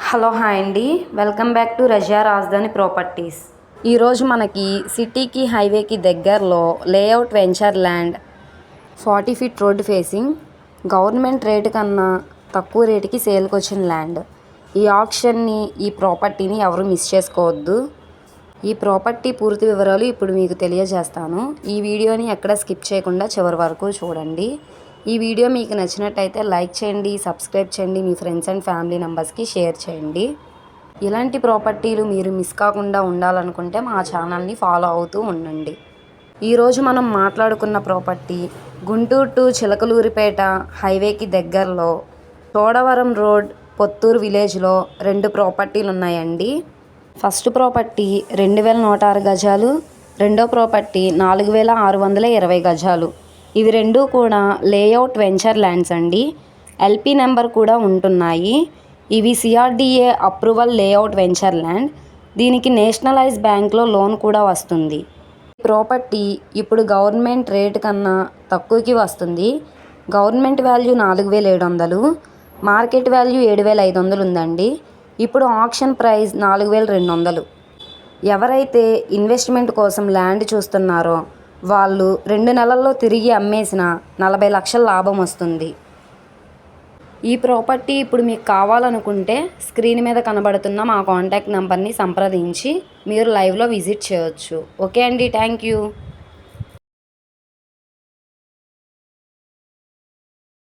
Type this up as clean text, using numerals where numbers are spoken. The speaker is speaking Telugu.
హలో హాయ్ అండి, వెల్కమ్ బ్యాక్ టు రజియా రాజధాని ప్రాపర్టీస్. ఈరోజు మనకి సిటీకి హైవేకి దగ్గరలో layout venture land 40 feet road facing government rate కన్నా తక్కువ రేటుకి సేల్కి వచ్చిన ల్యాండ్. ఈ ఆప్షన్ని ఈ ప్రాపర్టీని ఎవరు మిస్ చేసుకోవద్దు. ఈ ప్రాపర్టీ పూర్తి వివరాలు ఇప్పుడు మీకు తెలియజేస్తాను. ఈ వీడియోని ఎక్కడ స్కిప్ చేయకుండా చివరి వరకు చూడండి. ఈ వీడియో మీకు నచ్చినట్టయితే లైక్ చేయండి, సబ్స్క్రైబ్ చేయండి, మీ ఫ్రెండ్స్ అండ్ ఫ్యామిలీ మెంబర్స్కి షేర్ చేయండి. ఇలాంటి ప్రాపర్టీలు మీరు మిస్ కాకుండా ఉండాలనుకుంటే మా ఛానల్ని ఫాలో అవుతూ ఉండండి. ఈరోజు మనం మాట్లాడుకున్న ప్రాపర్టీ గుంటూరు టు చిలకలూరిపేట హైవేకి దగ్గరలో చోడవరం రోడ్ పొత్తూరు విలేజ్లో 2 ప్రాపర్టీలు ఉన్నాయండి. ఫస్ట్ ప్రాపర్టీ 2106 గజాలు, రెండో ప్రాపర్టీ 4620 గజాలు. ఇవి 2 కూడా లేఅవుట్ వెంచర్ ల్యాండ్స్ అండి. ఎల్పి నెంబర్ కూడా ఉంటున్నాయి. ఇవి CRDA approval layout venture land. దీనికి నేషనలైజ్ బ్యాంక్లో లోన్ కూడా వస్తుంది. ఈ ప్రాపర్టీ ఇప్పుడు గవర్నమెంట్ రేటు కన్నా తక్కువకి వస్తుంది. గవర్నమెంట్ వాల్యూ 4700, మార్కెట్ వాల్యూ 7500 ఉందండి. ఇప్పుడు ఆక్షన్ ప్రైస్ 4200. ఎవరైతే ఇన్వెస్ట్మెంట్ కోసం ల్యాండ్ చూస్తున్నారో వాళ్ళు 2 నెలల్లో తిరిగి అమ్మేసిన 40 లక్షల లాభం వస్తుంది. ఈ ప్రాపర్టీ ఇప్పుడు మీకు కావాలనుకుంటే స్క్రీన్ మీద కనబడుతున్న మా కాంటాక్ట్ నెంబర్ని సంప్రదించి మీరు లైవ్లో విజిట్ చేయొచ్చు. ఓకే అండి, థ్యాంక్ యూ.